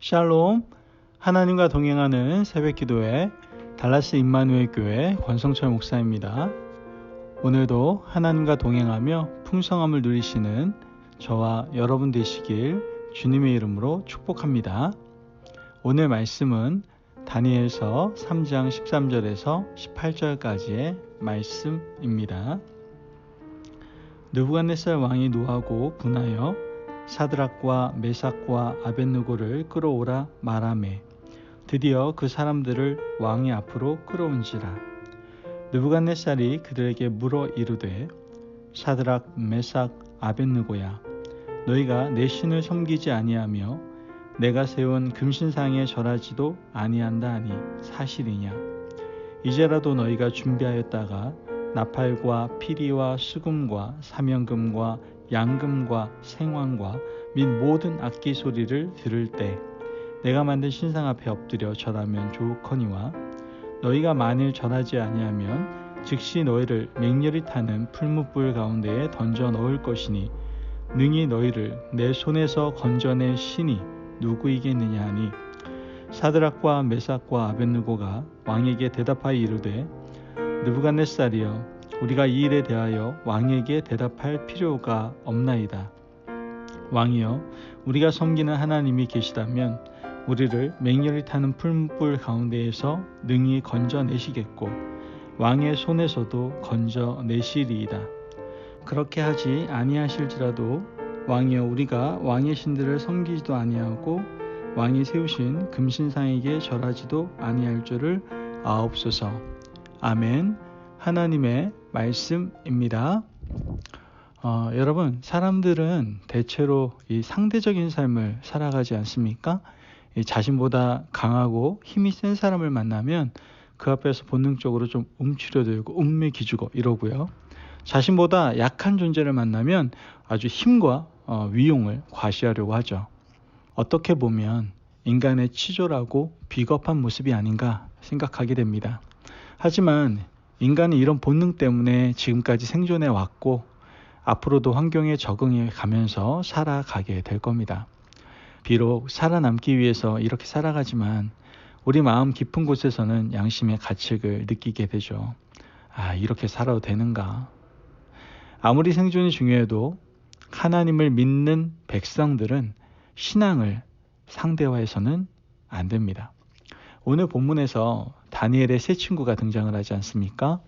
샬롬, 하나님과 동행하는 새벽기도회 달라스 임마누엘 교회 권성철 목사입니다. 오늘도 하나님과 동행하며 풍성함을 누리시는 저와 여러분 되시길 주님의 이름으로 축복합니다. 오늘 말씀은 다니엘서 3장 13절에서 18절까지의 말씀입니다. 느부갓네살 왕이 노하고 분하여 사드락과 메삭과 아벳느고를 끌어오라 말하매 드디어 그 사람들을 왕의 앞으로 끌어온지라. 느부갓네살이 그들에게 물어 이르되 사드락 메삭 아벳느고야, 너희가 내 신을 섬기지 아니하며 내가 세운 금신상에 절하지도 아니한다 하니 사실이냐? 이제라도 너희가 준비하였다가 나팔과 피리와 수금과 사명금과 양금과 생황과 및 모든 악기 소리를 들을 때 내가 만든 신상 앞에 엎드려 절하면 좋거니와, 너희가 만일 절하지 아니하면 즉시 너희를 맹렬히 타는 풀무불 가운데에 던져 넣을 것이니 능히 너희를 내 손에서 건져낼 신이 누구이겠느냐 하니, 사드락과 메삭과 아벳느고가 왕에게 대답하여 이르되 느부갓네살이여, 우리가 이 일에 대하여 왕에게 대답할 필요가 없나이다. 왕이여, 우리가 섬기는 하나님이 계시다면 우리를 맹렬히 타는 풀무불 가운데에서 능히 건져내시겠고 왕의 손에서도 건져내시리이다. 그렇게 하지 아니하실지라도 왕이여, 우리가 왕의 신들을 섬기지도 아니하고 왕이 세우신 금신상에게 절하지도 아니할 줄을 아옵소서. 아멘. 하나님의 말씀입니다. 여러분, 사람들은 대체로 이 상대적인 삶을 살아가지 않습니까? 자신보다 강하고 힘이 센 사람을 만나면 그 앞에서 본능적으로 좀 움츠려들고 움매기주고 이러고요. 자신보다 약한 존재를 만나면 아주 힘과 위용을 과시하려고 하죠. 어떻게 보면 인간의 치졸하고 비겁한 모습이 아닌가 생각하게 됩니다. 하지만 인간이 이런 본능 때문에 지금까지 생존해 왔고 앞으로도 환경에 적응해 가면서 살아가게 될 겁니다. 비록 살아남기 위해서 이렇게 살아가지만 우리 마음 깊은 곳에서는 양심의 가책을 느끼게 되죠. 이렇게 살아도 되는가? 아무리 생존이 중요해도 하나님을 믿는 백성들은 신앙을 상대화해서는 안 됩니다. 오늘 본문에서 다니엘의 세 친구가 등장을 하지 않습니까?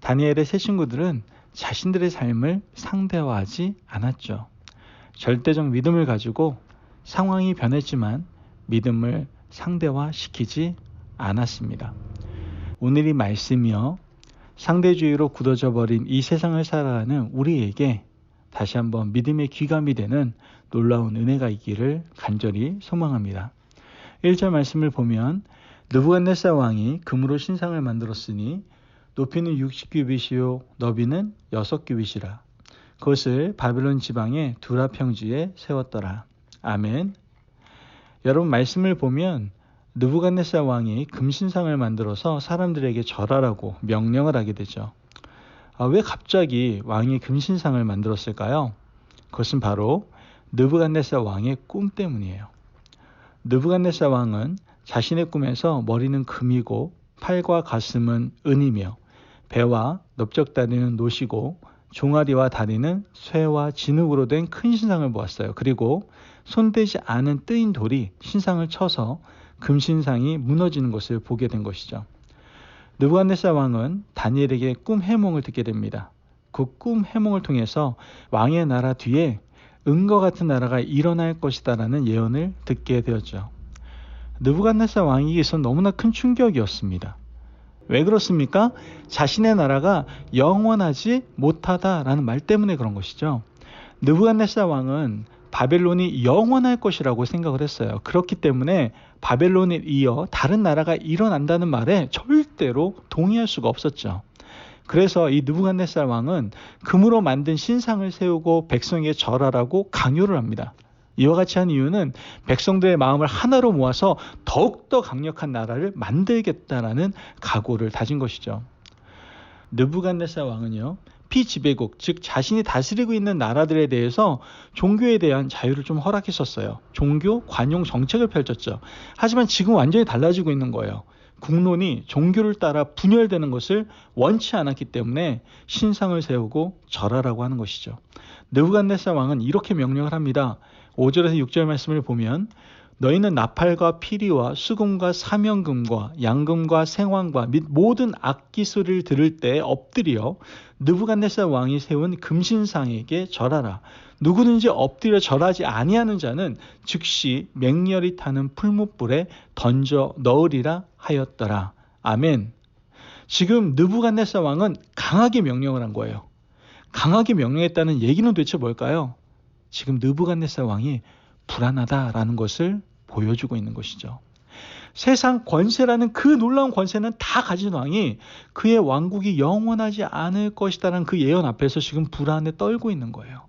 다니엘의 세 친구들은 자신들의 삶을 상대화하지 않았죠. 절대적 믿음을 가지고 상황이 변했지만 믿음을 상대화시키지 않았습니다. 오늘 이 말씀이요, 상대주의로 굳어져 버린 이 세상을 살아가는 우리에게 다시 한번 믿음의 귀감이 되는 놀라운 은혜가 있기를 간절히 소망합니다. 1절 말씀을 보면 느부갓네살 왕이 금으로 신상을 만들었으니 높이는 60규빗이요 너비는 6규빗이라. 그것을 바벨론 지방의 두라 평지에 세웠더라. 아멘. 여러분, 말씀을 보면 느부갓네살 왕이 금신상을 만들어서 사람들에게 절하라고 명령을 하게 되죠. 왜 갑자기 왕이 금신상을 만들었을까요? 그것은 바로 느부갓네살 왕의 꿈 때문이에요. 느부갓네살 왕은 자신의 꿈에서 머리는 금이고 팔과 가슴은 은이며 배와 넓적다리는 노시고 종아리와 다리는 쇠와 진흙으로 된 큰 신상을 보았어요. 그리고 손대지 않은 뜨인 돌이 신상을 쳐서 금신상이 무너지는 것을 보게 된 것이죠. 느부갓네살 왕은 다니엘에게 꿈 해몽을 듣게 됩니다. 그 꿈 해몽을 통해서 왕의 나라 뒤에 은과 같은 나라가 일어날 것이다라는 예언을 듣게 되었죠. 느부갓네살 왕에게서 너무나 큰 충격이었습니다. 왜 그렇습니까? 자신의 나라가 영원하지 못하다라는 말 때문에 그런 것이죠. 느부갓네살 왕은 바벨론이 영원할 것이라고 생각을 했어요. 그렇기 때문에 바벨론에 이어 다른 나라가 일어난다는 말에 절대로 동의할 수가 없었죠. 그래서 이 느부갓네살 왕은 금으로 만든 신상을 세우고 백성에게 절하라고 강요를 합니다. 이와 같이 한 이유는 백성들의 마음을 하나로 모아서 더욱더 강력한 나라를 만들겠다라는 각오를 다진 것이죠. 느부갓네살 왕은요, 피지배국, 즉 자신이 다스리고 있는 나라들에 대해서 종교에 대한 자유를 좀 허락했었어요. 종교 관용 정책을 펼쳤죠. 하지만 지금 완전히 달라지고 있는 거예요. 국론이 종교를 따라 분열되는 것을 원치 않았기 때문에 신상을 세우고 절하라고 하는 것이죠. 느부갓네살 왕은 이렇게 명령을 합니다. 5절에서 6절 말씀을 보면 너희는 나팔과 피리와 수금과 사명금과 양금과 생황과 및 모든 악기 소리를 들을 때 엎드려 느부갓네살 왕이 세운 금신상에게 절하라. 누구든지 엎드려 절하지 아니하는 자는 즉시 맹렬히 타는 풀무불에 던져 넣으리라 하였더라. 아멘. 지금 느부갓네살 왕은 강하게 명령을 한 거예요. 강하게 명령했다는 얘기는 도대체 뭘까요? 지금 느부갓네살 왕이 불안하다라는 것을 보여주고 있는 것이죠. 세상 권세라는 그 놀라운 권세는 다 가진 왕이 그의 왕국이 영원하지 않을 것이다라는 그 예언 앞에서 지금 불안에 떨고 있는 거예요.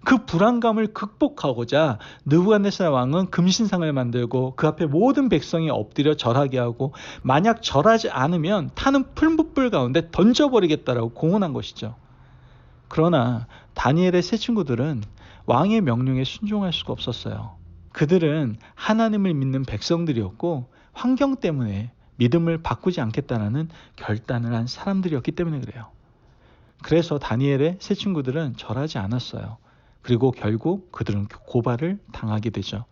그 불안감을 극복하고자 느부갓네살 왕은 금신상을 만들고 그 앞에 모든 백성이 엎드려 절하게 하고 만약 절하지 않으면 타는 풀무불 가운데 던져버리겠다라고 공언한 것이죠. 그러나 다니엘의 세 친구들은 왕의 명령에 순종할 수가 없었어요. 그들은 하나님을 믿는 백성들이었고 환경 때문에 믿음을 바꾸지 않겠다는 결단을 한 사람들이었기 때문에 그래요. 그래서 다니엘의 세 친구들은 절하지 않았어요. 그리고 결국 그들은 고발을 당하게 되죠.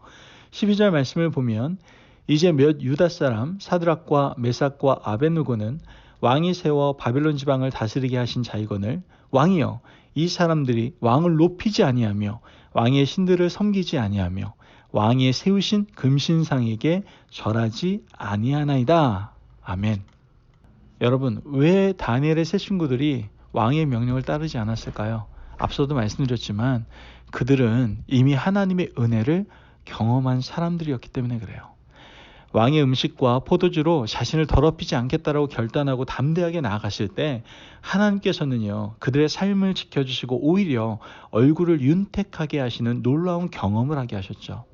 12절 말씀을 보면 이제 몇 유다 사람 사드락과 메삭과 아벳느고는 왕이 세워 바벨론 지방을 다스리게 하신 자이거늘 왕이여 이 사람들이 왕을 높이지 아니하며 왕의 신들을 섬기지 아니하며 왕이 세우신 금신상에게 절하지 아니하나이다. 아멘. 여러분, 왜 다니엘의 세 친구들이 왕의 명령을 따르지 않았을까요? 앞서도 말씀드렸지만 그들은 이미 하나님의 은혜를 경험한 사람들이었기 때문에 그래요. 왕의 음식과 포도주로 자신을 더럽히지 않겠다라고 결단하고 담대하게 나아갔을 때 하나님께서는요 그들의 삶을 지켜주시고 오히려 얼굴을 윤택하게 하시는 놀라운 경험을 하게 하셨죠.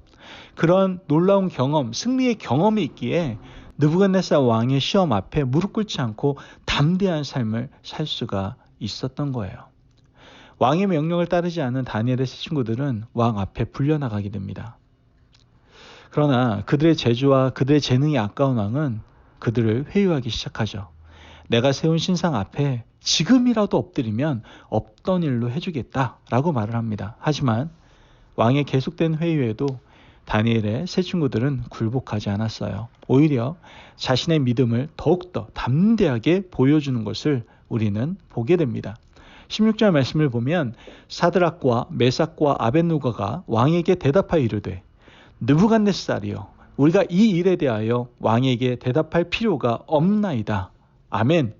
그런 놀라운 경험, 승리의 경험이 있기에 느부갓네살 왕의 시험 앞에 무릎 꿇지 않고 담대한 삶을 살 수가 있었던 거예요. 왕의 명령을 따르지 않은 다니엘의 친구들은 왕 앞에 불려나가게 됩니다. 그러나 그들의 재주와 그들의 재능이 아까운 왕은 그들을 회유하기 시작하죠. 내가 세운 신상 앞에 지금이라도 엎드리면 없던 일로 해주겠다라고 말을 합니다. 하지만 왕의 계속된 회유에도 다니엘의 세 친구들은 굴복하지 않았어요. 오히려 자신의 믿음을 더욱더 담대하게 보여주는 것을 우리는 보게 됩니다. 16절 말씀을 보면 사드락과 메삭과 아벳느고가 왕에게 대답하여 이르되 느부갓네살이여 우리가 이 일에 대하여 왕에게 대답할 필요가 없나이다. 아멘.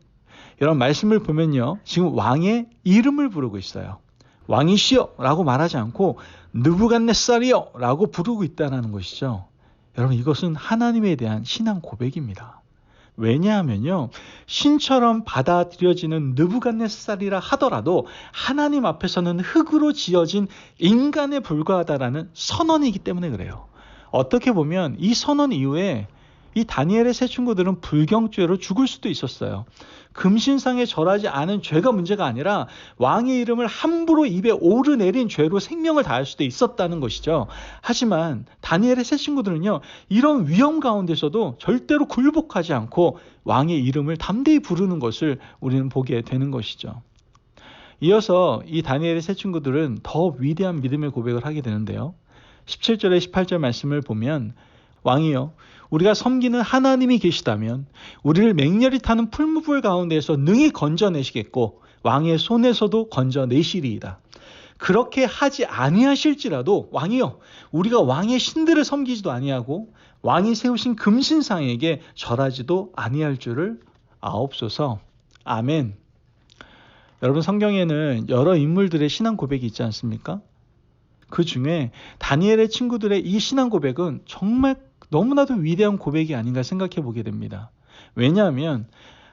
이런 말씀을 보면요 지금 왕의 이름을 부르고 있어요. 왕이시여 라고 말하지 않고 느부갓네살이여 라고 부르고 있다는 것이죠. 여러분 이것은 하나님에 대한 신앙 고백입니다. 왜냐하면요 신처럼 받아들여지는 느부갓네살이라 하더라도 하나님 앞에서는 흙으로 지어진 인간에 불과하다라는 선언이기 때문에 그래요. 어떻게 보면 이 선언 이후에 이 다니엘의 세 친구들은 불경죄로 죽을 수도 있었어요. 금신상에 절하지 않은 죄가 문제가 아니라 왕의 이름을 함부로 입에 오르내린 죄로 생명을 다할 수도 있었다는 것이죠. 하지만 다니엘의 세 친구들은요 이런 위험 가운데서도 절대로 굴복하지 않고 왕의 이름을 담대히 부르는 것을 우리는 보게 되는 것이죠. 이어서 이 다니엘의 세 친구들은 더 위대한 믿음의 고백을 하게 되는데요. 17절에 18절 말씀을 보면 왕이여 우리가 섬기는 하나님이 계시다면 우리를 맹렬히 타는 풀무불 가운데에서 능히 건져내시겠고 왕의 손에서도 건져내시리이다. 그렇게 하지 아니하실지라도 왕이여 우리가 왕의 신들을 섬기지도 아니하고 왕이 세우신 금신상에게 절하지도 아니할 줄을 아옵소서. 아멘. 여러분 성경에는 여러 인물들의 신앙 고백이 있지 않습니까? 그 중에 다니엘의 친구들의 이 신앙 고백은 정말 너무나도 위대한 고백이 아닌가 생각해 보게 됩니다. 왜냐하면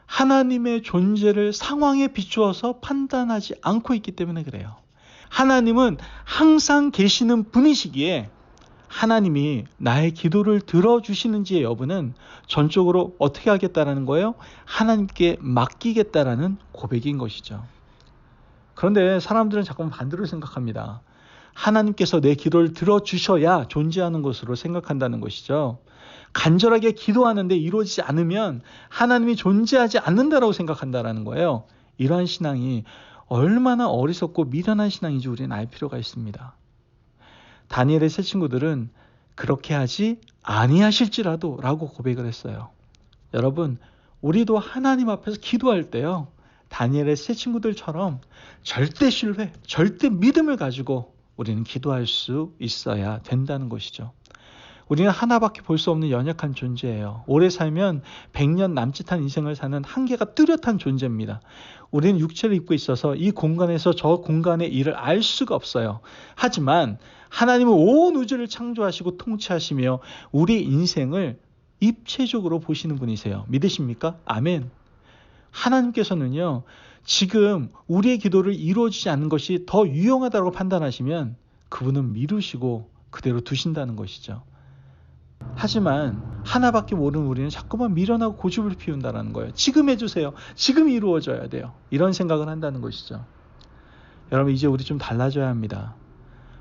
하나님의 존재를 상황에 비추어서 판단하지 않고 있기 때문에 그래요. 하나님은 항상 계시는 분이시기에 하나님이 나의 기도를 들어주시는지의 여부는 전적으로 어떻게 하겠다라는 거예요? 하나님께 맡기겠다라는 고백인 것이죠. 그런데 사람들은 자꾸 반대로 생각합니다. 하나님께서 내 기도를 들어주셔야 존재하는 것으로 생각한다는 것이죠. 간절하게 기도하는데 이루어지지 않으면 하나님이 존재하지 않는다라고 생각한다는 거예요. 이러한 신앙이 얼마나 어리석고 미련한 신앙인지 우리는 알 필요가 있습니다. 다니엘의 세 친구들은 그렇게 하지 아니하실지라도 라고 고백을 했어요. 여러분, 우리도 하나님 앞에서 기도할 때요, 다니엘의 세 친구들처럼 절대 신뢰, 절대 믿음을 가지고 우리는 기도할 수 있어야 된다는 것이죠. 우리는 하나밖에 볼 수 없는 연약한 존재예요. 오래 살면 100년 남짓한 인생을 사는 한계가 뚜렷한 존재입니다. 우리는 육체를 입고 있어서 이 공간에서 저 공간의 일을 알 수가 없어요. 하지만 하나님은 온 우주를 창조하시고 통치하시며 우리 인생을 입체적으로 보시는 분이세요. 믿으십니까? 아멘. 하나님께서는요, 지금 우리의 기도를 이루어지지 않는 것이 더 유용하다고 판단하시면 그분은 미루시고 그대로 두신다는 것이죠. 하지만 하나밖에 모르는 우리는 자꾸만 미련하고 고집을 피운다는 거예요. 지금 해주세요. 지금 이루어져야 돼요. 이런 생각을 한다는 것이죠. 여러분, 이제 우리 좀 달라져야 합니다.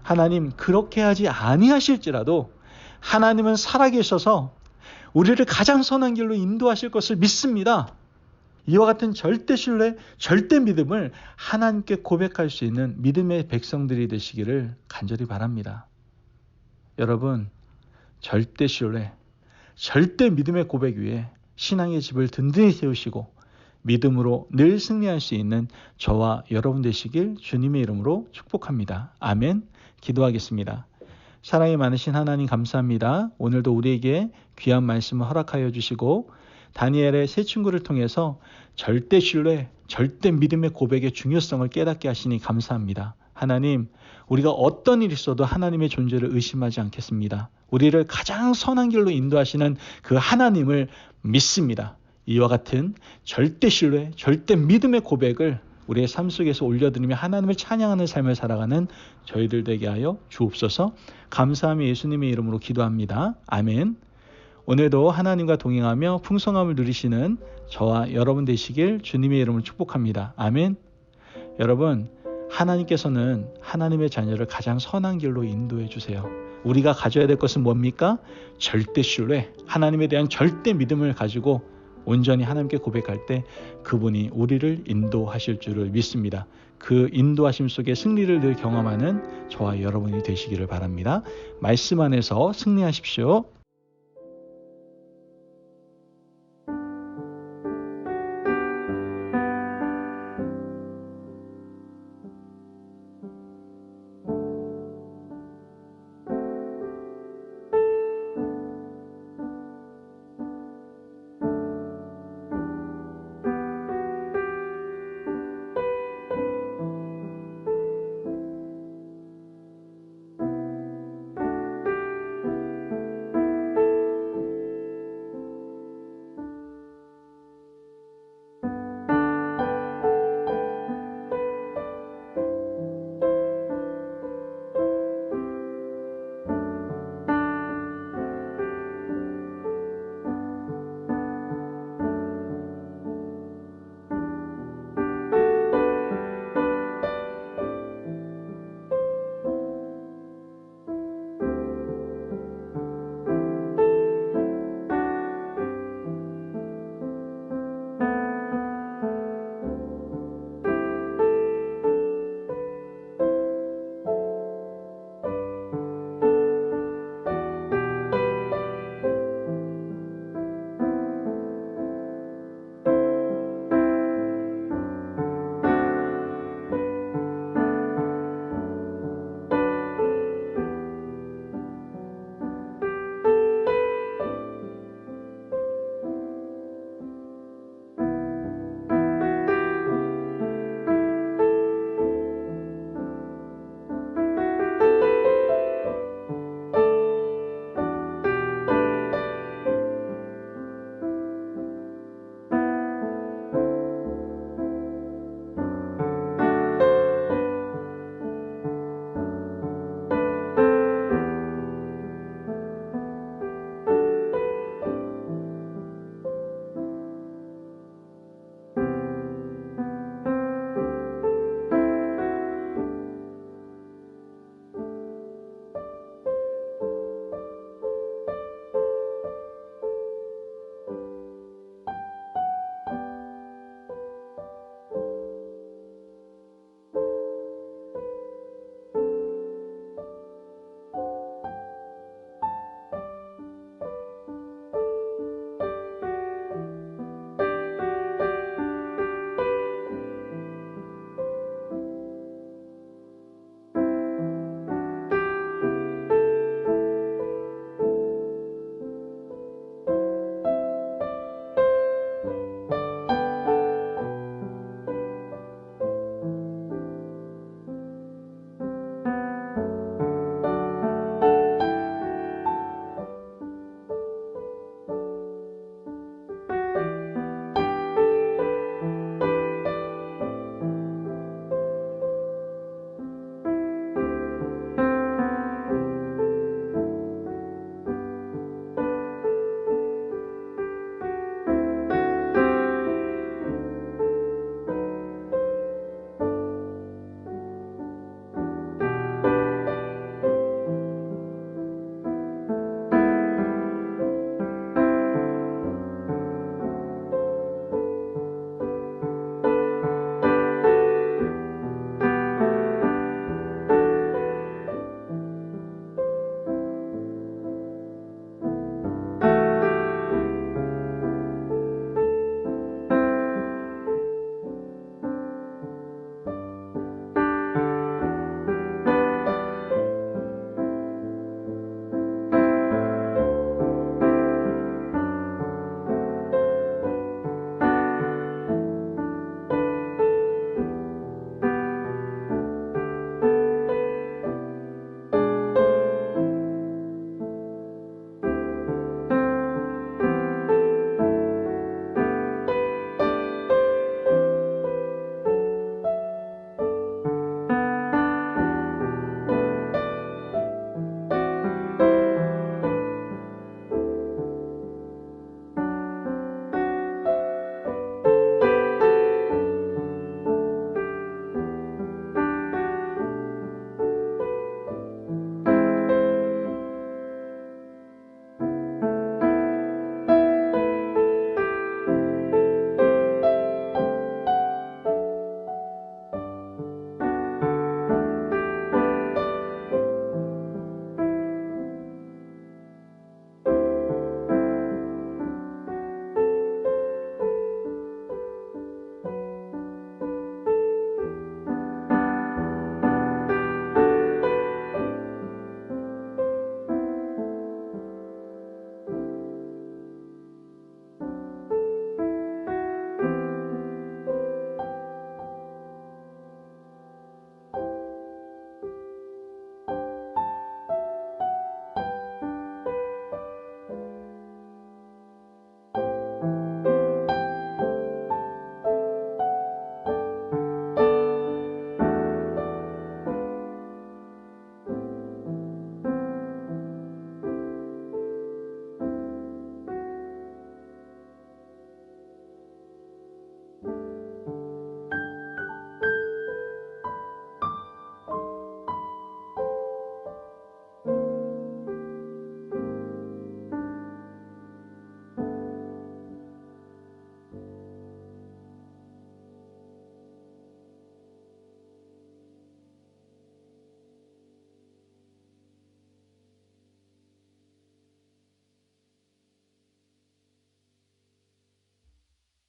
하나님 그렇게 하지 아니하실지라도 하나님은 살아계셔서 우리를 가장 선한 길로 인도하실 것을 믿습니다. 이와 같은 절대 신뢰, 절대 믿음을 하나님께 고백할 수 있는 믿음의 백성들이 되시기를 간절히 바랍니다. 여러분, 절대 신뢰, 절대 믿음의 고백 위에 신앙의 집을 든든히 세우시고 믿음으로 늘 승리할 수 있는 저와 여러분 되시길 주님의 이름으로 축복합니다. 아멘. 기도하겠습니다. 사랑이 많으신 하나님 감사합니다. 오늘도 우리에게 귀한 말씀을 허락하여 주시고 다니엘의 세 친구를 통해서 절대 신뢰, 절대 믿음의 고백의 중요성을 깨닫게 하시니 감사합니다. 하나님, 우리가 어떤 일이 있어도 하나님의 존재를 의심하지 않겠습니다. 우리를 가장 선한 길로 인도하시는 그 하나님을 믿습니다. 이와 같은 절대 신뢰, 절대 믿음의 고백을 우리의 삶 속에서 올려드리며 하나님을 찬양하는 삶을 살아가는 저희들 되게 하여 주옵소서. 감사하며 예수님의 이름으로 기도합니다. 아멘. 오늘도 하나님과 동행하며 풍성함을 누리시는 저와 여러분 되시길 주님의 이름으로 축복합니다. 아멘. 여러분, 하나님께서는 하나님의 자녀를 가장 선한 길로 인도해 주세요. 우리가 가져야 될 것은 뭡니까? 절대 신뢰, 하나님에 대한 절대 믿음을 가지고 온전히 하나님께 고백할 때 그분이 우리를 인도하실 줄을 믿습니다. 그 인도하심 속에 승리를 늘 경험하는 저와 여러분이 되시기를 바랍니다. 말씀 안에서 승리하십시오.